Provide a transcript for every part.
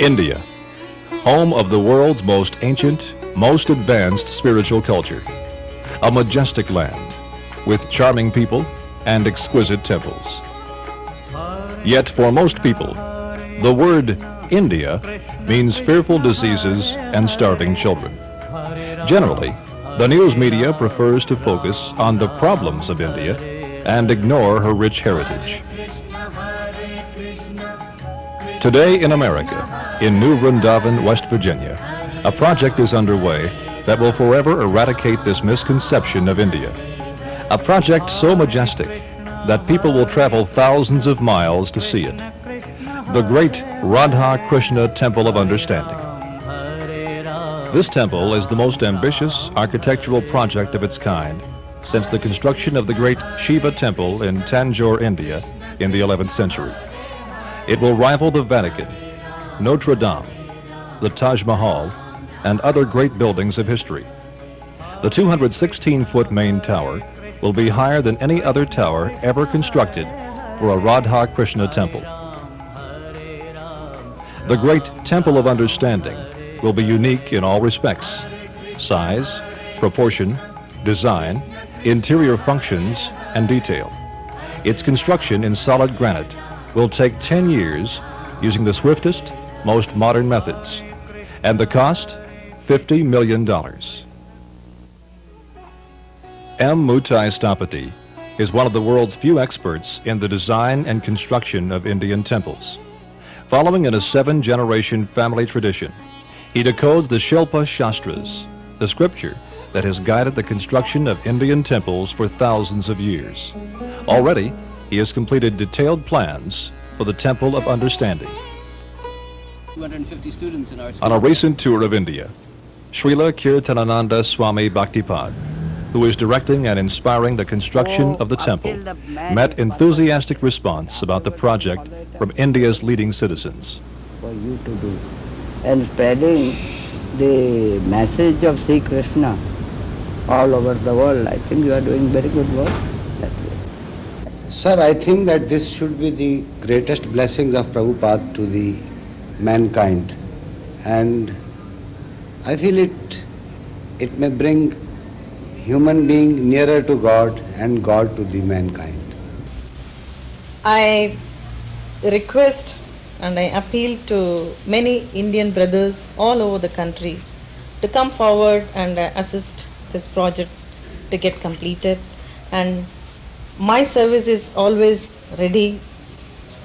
India, home of the world's most ancient, most advanced spiritual culture. A majestic land with charming people and exquisite temples. Yet for most people, the word India means fearful diseases and starving children. Generally, the news media prefers to focus on the problems of India and ignore her rich heritage. Today in America, in New Vrindavan, West Virginia, a project is underway that will forever eradicate this misconception of India. A project so majestic that people will travel thousands of miles to see it. The great Radha Krishna Temple of Understanding. This temple is the most ambitious architectural project of its kind since the construction of the great Shiva temple in Tanjore, India in the 11th century. It will rival the Vatican, Notre Dame, the Taj Mahal, and other great buildings of history. The 216-foot main tower will be higher than any other tower ever constructed for a Radha Krishna temple. The great Temple of Understanding will be unique in all respects: size, proportion, design, interior functions, and detail. Its construction in solid granite will take 10 years using the swiftest, most modern methods, and the cost, $50 million. M. Mutai Stapati is one of the world's few experts in the design and construction of Indian temples. Following in a 7-generation family tradition, he decodes the Shilpa Shastras, the scripture that has guided the construction of Indian temples for thousands of years. Already, he has completed detailed plans for the Temple of Understanding. 250 students in our school. On a recent tour of India, Srila Kirtanananda Swami Bhaktipad, who is directing and inspiring the construction of the temple, met enthusiastic response about the project from India's leading citizens. For you to do and spreading the message of Sri Krishna all over the world, I think you are doing very good work that way. Sir, I think that this should be the greatest blessings of Prabhupada to the mankind, and I feel it may bring human being nearer to God and God to the mankind. I request and I appeal to many Indian brothers all over the country to come forward and assist this project to get completed, and my service is always ready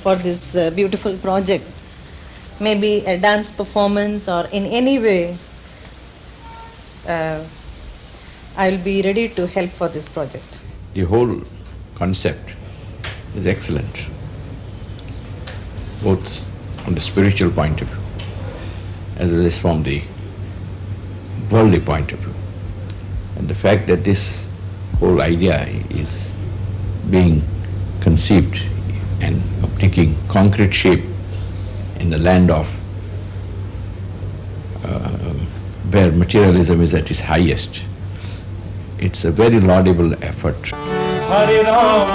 for this beautiful project. Maybe a dance performance or in any way, I will be ready to help for this project. The whole concept is excellent, both from the spiritual point of view as well as from the worldly point of view. And the fact that this whole idea is being conceived and taking concrete shape in the land of where materialism is at its highest, it's a very laudable effort. Hare Ram,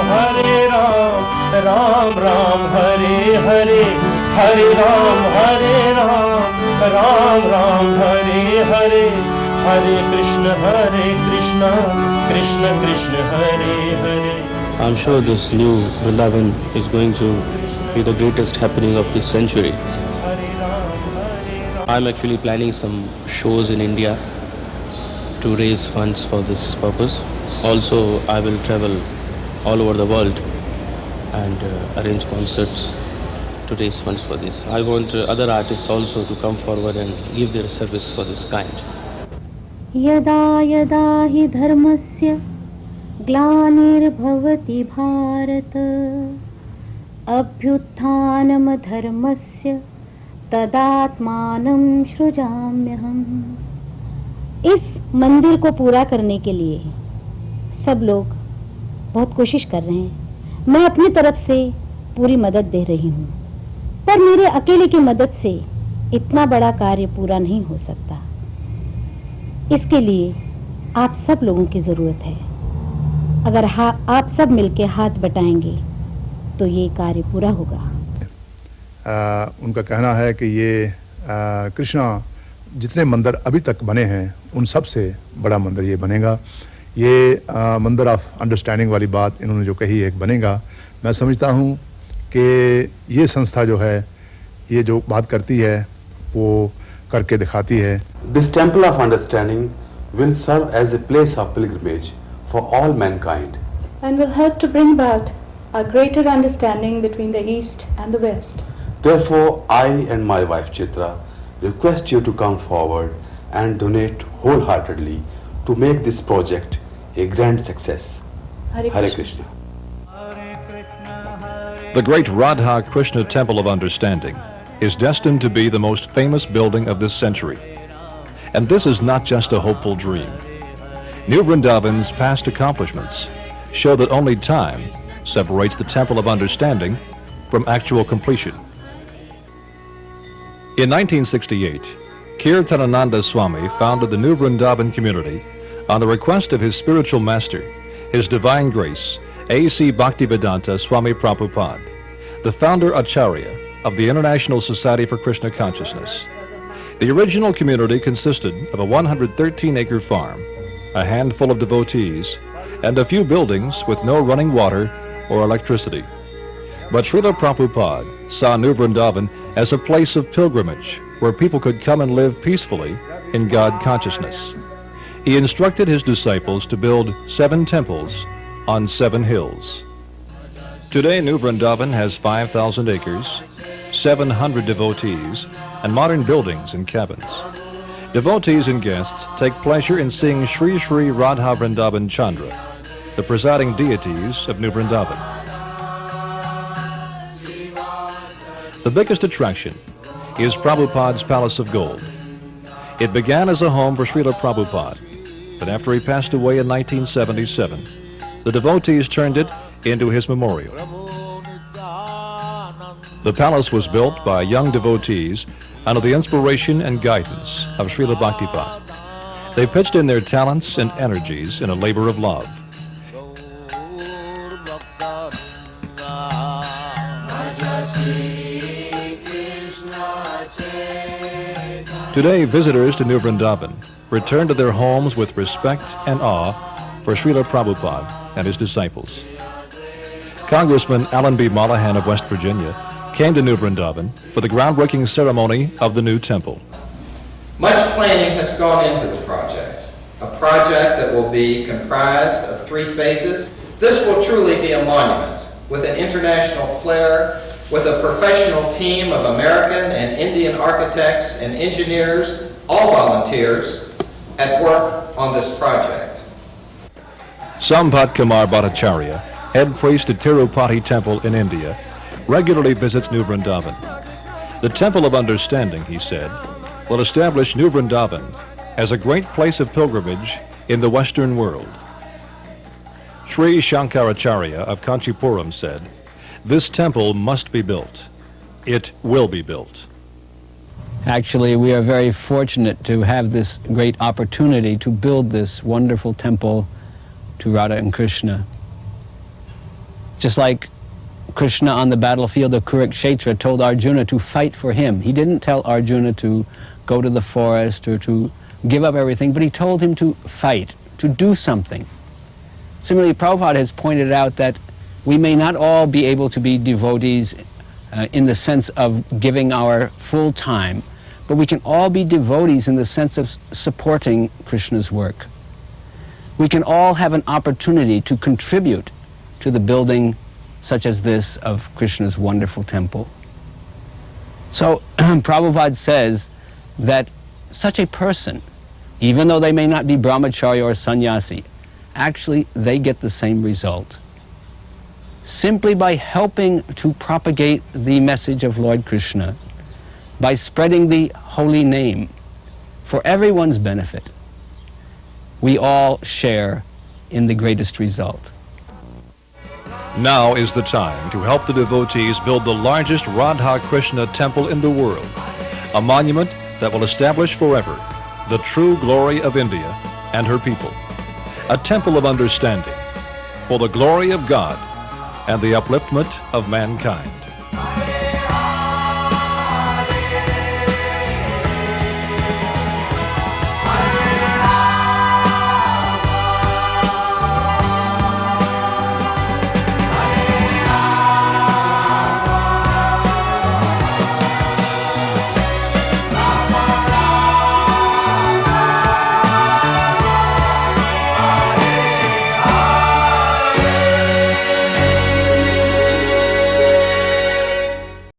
Ram Ram, Hare Hare, Hare Ram, Ram Ram, Hare Hare, Hare Krishna, Krishna Krishna, Hare Hare. I'm sure this new Vrindavan is going to be the greatest happening of this century. I'm actually planning some shows in India to raise funds for this purpose. Also, I will travel all over the world and arrange concerts to raise funds for this. I want other artists also to come forward and give their service for this kind. Yada yada hi dharmasya glanirбhavati bharata abhyutthanam dharmasya tadatmanam shrujamyaham. इस मंदिर को पूरा करने के लिए सब लोग बहुत कोशिश कर रहे हैं। मैं अपनी तरफ से पूरी मदद दे रही हूँ, पर मेरे अकेले की मदद से इतना बड़ा कार्य पूरा नहीं हो सकता। इसके लिए आप सब लोगों की ज़रूरत है। अगर आप सब मिलके हाथ बटाएंगे तो ये कार्य पूरा होगा। उनका कहना है कि ये कृष्णा जितने मंदिर अभी तक बने हैं उन सब से बड़ा मंदिर ये बनेगा। ये मंदिर ऑफ अंडरस्टैंडिंग वाली बात इन्होंने जो कही एक बनेगा, मैं समझता हूँ कि ये संस्था जो है ये जो बात करती है वो करके दिखाती है। This temple of understanding will serve as a place of pilgrimage for all mankind and will help to bring about a greater understanding between the East and the West. Therefore, I and my wife Chitra request you to come forward and donate wholeheartedly to make this project a grand success. Hare Krishna. The great Radha Krishna Temple of Understanding is destined to be the most famous building of this century. And this is not just a hopeful dream. New Vrindavan's past accomplishments show that only time separates the Temple of Understanding from actual completion. In 1968, Kirtanananda Swami founded the New Vrindavan community on the request of his spiritual master, His Divine Grace, A.C. Bhaktivedanta Swami Prabhupada, the founder Acharya of the International Society for Krishna Consciousness. The original community consisted of a 113-acre farm, a handful of devotees, and a few buildings with no running water or electricity. But Srila Prabhupada saw New Vrindavan as a place of pilgrimage where people could come and live peacefully in God consciousness. He instructed his disciples to build 7 temples on 7 hills. Today, New Vrindavan has 5,000 acres, 700 devotees, and modern buildings and cabins. Devotees and guests take pleasure in seeing Sri Sri Radha Vrindavan Chandra, the presiding deities of New Vrindavan. The biggest attraction is Prabhupada's Palace of Gold. It began as a home for Srila Prabhupada, but after he passed away in 1977, the devotees turned it into his memorial. The palace was built by young devotees under the inspiration and guidance of Srila Bhaktipada. They pitched in their talents and energies in a labor of love. Today, visitors to New Vrindavan return to their homes with respect and awe for Srila Prabhupada and his disciples. Congressman Alan B. Mollahan of West Virginia came to New Vrindavan for the groundbreaking ceremony of the new temple. Much planning has gone into the project, a project that will be comprised of 3 phases. This will truly be a monument with an international flair, with a professional team of American and Indian architects and engineers, all volunteers, at work on this project. Sambhat Kumar Bhattacharya, head priest at Tirupati Temple in India, regularly visits New Vrindavan. The Temple of Understanding, he said, will establish New Vrindavan as a great place of pilgrimage in the Western world. Sri Shankaracharya of Kanchipuram said, "This temple must be built. It will be built." Actually, we are very fortunate to have this great opportunity to build this wonderful temple to Radha and Krishna. Just like Krishna on the battlefield of Kurukshetra told Arjuna to fight for him. He didn't tell Arjuna to go to the forest or to give up everything, but he told him to fight, to do something. Similarly, Prabhupada has pointed out that we may not all be able to be devotees in the sense of giving our full time, but we can all be devotees in the sense of supporting Krishna's work. We can all have an opportunity to contribute to the building such as this of Krishna's wonderful temple. So Prabhupada says that such a person, even though they may not be brahmachari or sannyasi, actually they get the same result. Simply by helping to propagate the message of Lord Krishna, by spreading the holy name for everyone's benefit, we all share in the greatest result. Now is the time to help the devotees build the largest Radha Krishna temple in the world, a monument that will establish forever the true glory of India and her people, a temple of understanding for the glory of God and the upliftment of mankind.